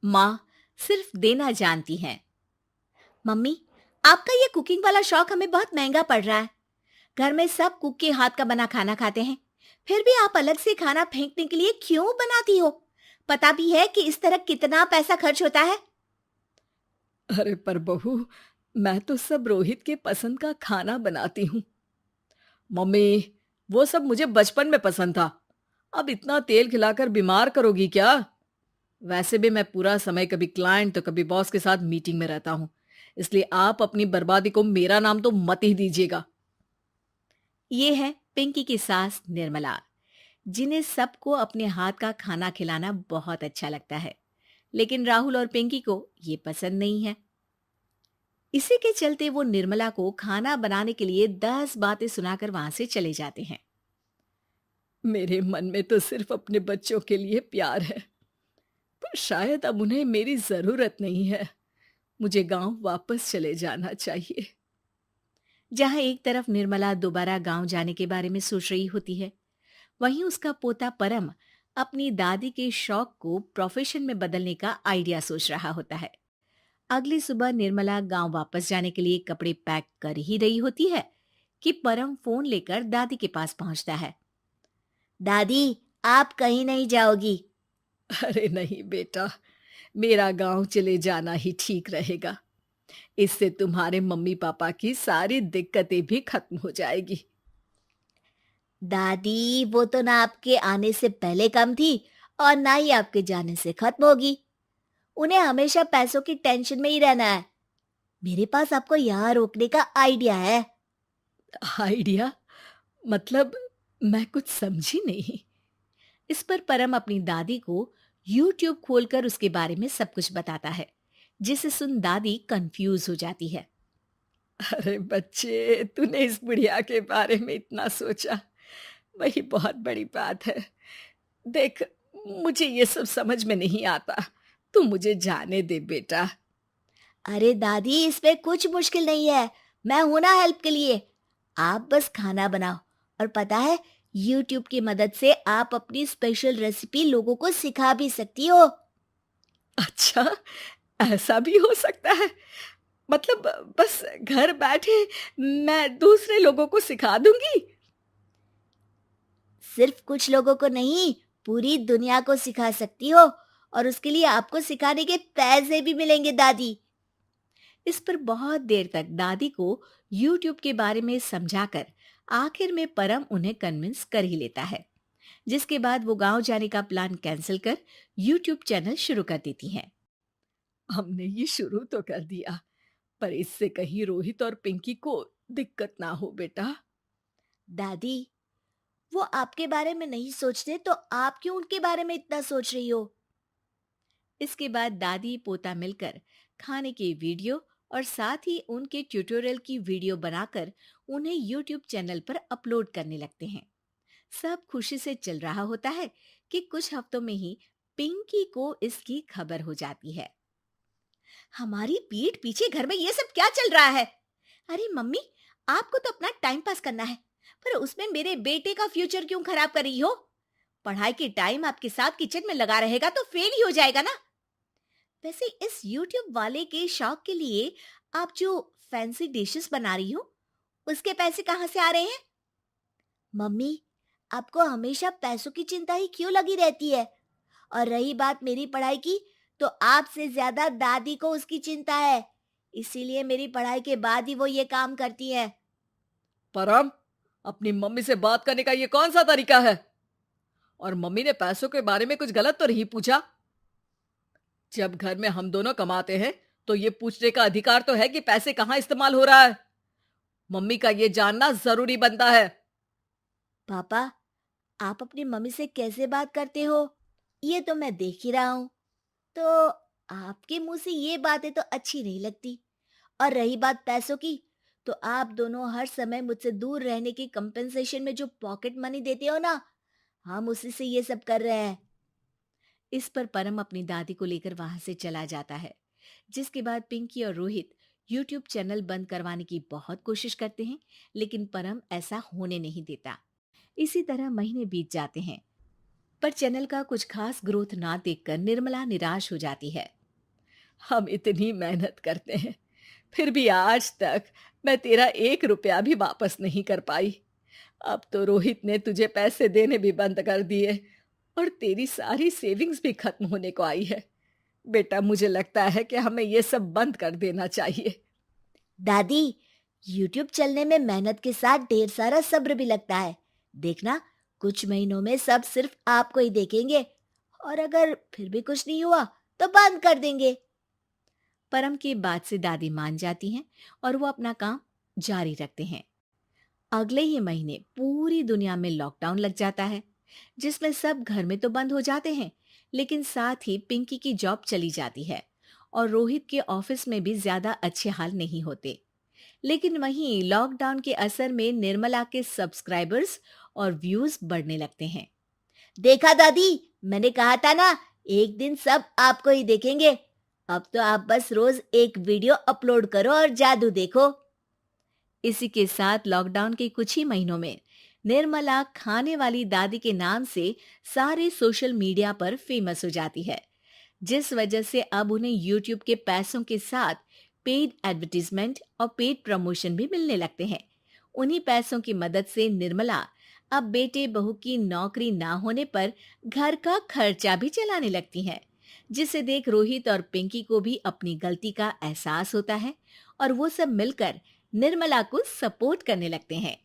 माँ सिर्फ देना जानती हैं। मम्मी, आपका ये कुकिंग वाला शौक हमें बहुत महंगा पड़ रहा है। घर में सब कुक के हाथ का बना खाना खाते हैं, फिर भी आप अलग से खाना फेंकने के लिए क्यों बनाती हो? पता भी है कि इस तरह कितना पैसा खर्च होता है। अरे पर बहू, मैं तो सब रोहित के पसंद का खाना बनाती हूँ। मम्मी, वो सब मुझे बचपन में पसंद था। अब इतना तेल खिलाकर बीमार करोगी क्या? वैसे भी मैं पूरा समय कभी क्लाइंट तो कभी बॉस के साथ मीटिंग में रहता हूँ। इसलिए आप अपनी बर्बादी को मेरा नाम तो मत ही दीजिएगा। ये है पिंकी की सास निर्मला, जिन्हें सबको अपने हाथ का खाना खिलाना बहुत अच्छा लगता है, लेकिन राहुल और पिंकी को ये पसंद नहीं है। इसी के चलते वो निर्मला को खाना बनाने के लिए 10 बातें सुनाकर वहां से चले जाते हैं। मेरे मन में तो सिर्फ अपने बच्चों के लिए प्यार है, पर शायद अब उन्हें मेरी जरूरत नहीं है। मुझे गांव वापस चले जाना चाहिए। जहां एक तरफ निर्मला दोबारा गांव जाने के बारे में सोच रही होती है, वहीं उसका पोता परम अपनी दादी के शौक को प्रोफेशन में बदलने का आइडिया सोच रहा होता है। अगली सुबह निर्मला गांव वापस जाने के लिए कपड़े पैक कर ही रही होती है कि परम फोन लेकर दादी के पास पहुंचता है। दादी, आप कहीं नहीं जाओगी? अरे नहीं बेटा, मेरा गांव चले जाना ही ठीक रहेगा। इससे तुम्हारे मम्मी पापा की सारी दिक्कतें भी खत्म हो जाएगी। दादी, वो तो ना आपके आने से पहले कम थी और ना ही आपके जाने से खत्म होगी। उन्हें हमेशा पैसों की टेंशन में ही रहना है। मेरे पास आपको यहाँ रोकने का आइडिया है। आइडिया? मतलब, मैं कुछ समझी नहीं। इस पर परम अपनी दादी को YouTube खोलकर उसके बारे में सब कुछ बताता है, जिसे सुन दादी कंफ्यूज हो जाती है। अरे बच्चे, तूने इस बुढ़िया के बारे में इतना सोचा, वही बहुत बड़ी बात है। देख, मुझे ये सब समझ में नहीं आता। तू मुझे जाने दे बेटा। अरे दादी, इसमें कुछ मुश्किल नहीं है। मैं हूं ना हेल्प के लिए। आप बस खाना बनाओ, और पता है, YouTube की मदद से आप अपनी स्पेशल रेसिपी लोगों को सिखा भी सकती हो। अच्छा, ऐसा भी हो सकता है? मतलब, बस घर बैठे मैं दूसरे लोगों को सिखा दूंगी? सिर्फ कुछ लोगों को नहीं, पूरी दुनिया को सिखा सकती हो, और उसके लिए आपको सिखाने के पैसे भी मिलेंगे दादी। इस पर बहुत देर तक दादी को YouTube के बारे में समझाकर आखिर में परम उन्हें कन्विंस कर ही लेता है, जिसके बाद वो गांव जाने का प्लान कैंसिल कर YouTube चैनल शुरू कर देती हैं। हमने ये शुरू तो कर दिया, पर इससे कहीं रोहित और पिंकी को दिक्कत ना हो बेटा। दादी, वो आपके बारे में नहीं सोचते तो आप क्यों उनके बारे में इतना सोच रही हो? इसके बाद दादी पोता मिलकर खाने की वीडियो और साथ ही उनके ट्यूटोरियल की वीडियो बनाकर उन्हें YouTube चैनल पर अपलोड करने लगते हैं। सब खुशी से चल रहा होता है कि कुछ हफ्तों में ही पिंकी को इसकी खबर हो जाती है। हमारी पीठ पीछे घर में ये सब क्या चल रहा है? अरे मम्मी, आपको तो अपना टाइम पास करना है, पर उसमें मेरे बेटे का फ्यूचर क्यों खराब कर रही हो? पढ़ाई के टाइम आपके साथ किचन में लगा रहेगा तो फेल ही हो जाएगा ना। वैसे इस YouTube वाले के शौक के लिए आप जो फैंसी डिशेस बना रही हो, उसके पैसे कहाँ से आ रहे हैं? मम्मी, आपको हमेशा पैसों की चिंता ही क्यों लगी रहती है? और रही बात मेरी पढ़ाई की, तो आपसे ज्यादा दादी को उसकी चिंता है। इसीलिए मेरी पढ़ाई के बाद ही वो ये काम करती है। परम, अपनी मम्मी से बात करने का ये कौन सा तरीका है? और मम्मी ने पैसों के बारे में कुछ गलत तो नहीं पूछा? जब घर में हम दोनों कमाते हैं, तो ये पूछने का अधिकार तो है कि पैसे कहाँ इस्तेमाल हो रहा है। मम्मी का ये जानना जरूरी बनता है। पापा, आप अपनी मम्मी से कैसे बात करते हो, ये तो मैं देख ही रहा हूँ। तो आपके मुंह से ये बातें तो अच्छी नहीं लगती। और रही बात पैसों की, तो आप दोनों हर समय मुझसे दूर रहने की कंपेंसेशन में जो पॉकेट मनी देते हो ना, हम उसी से ये सब कर रहे हैं। इस पर परम अपनी दादी को लेकर वहां से चला जाता है, जिसके बाद पिंकी और रोहित YouTube चैनल बंद करवाने की बहुत कोशिश करते हैं, लेकिन परम ऐसा होने नहीं देता। इसी तरह महीने बीत जाते हैं। पर चैनल का कुछ खास ग्रोथ ना देखकर निर्मला निराश हो जाती है। हम इतनी मेहनत करते हैं, फिर भी आज तक मैं तेरा 1 रुपया भी वापस नहीं कर पाई। अब तो रोहित ने तुझे पैसे देने भी बंद कर दिए और तेरी सारी सेविंग्स भी खत्म होने को आई है। बेटा, मुझे लगता है कि हमें ये सब बंद कर देना चाहिए। दादी, यूट्यूब चलने में मेहनत के साथ ढेर सारा सब्र भी लगता है। देखना, कुछ महीनों में सब सिर्फ आपको ही देखेंगे, और अगर फिर भी कुछ नहीं हुआ तो बंद कर देंगे। परम की बात से दादी मान जाती हैं और वो अपना काम जारी रखते हैं। अगले ही महीने पूरी दुनिया में लॉकडाउन लग जाता है, जिसमें सब घर में तो बंद हो जाते हैं, लेकिन साथ ही पिंकी की जॉब चली जाती है और रोहित के ऑफिस में भी ज्यादा अच्छे हाल नहीं होते। लेकिन वहीं लॉकडाउन के असर में निर्मला के सब्सक्राइबर्स और व्यूज बढ़ने लगते हैं। देखा दादी, मैंने कहा था ना, एक दिन सब आपको ही देखेंगे। अब तो आप बस रोज एक वीडियो अपलोड करो और जादू देखो। इसी के साथ लॉकडाउन के कुछ ही महीनों में निर्मला खाने वाली दादी के नाम से सारे सोशल मीडिया पर फेमस हो जाती है, जिस वजह से अब उन्हें यूट्यूब के पैसों के साथ पेड एडवर्टीजमेंट और पेड प्रमोशन भी मिलने लगते हैं। उन्हीं पैसों की मदद से निर्मला अब बेटे बहू की नौकरी ना होने पर घर का खर्चा भी चलाने लगती हैं, जिसे देख रोहित और पिंकी को भी अपनी गलती का एहसास होता है और वो सब मिलकर निर्मला को सपोर्ट करने लगते हैं।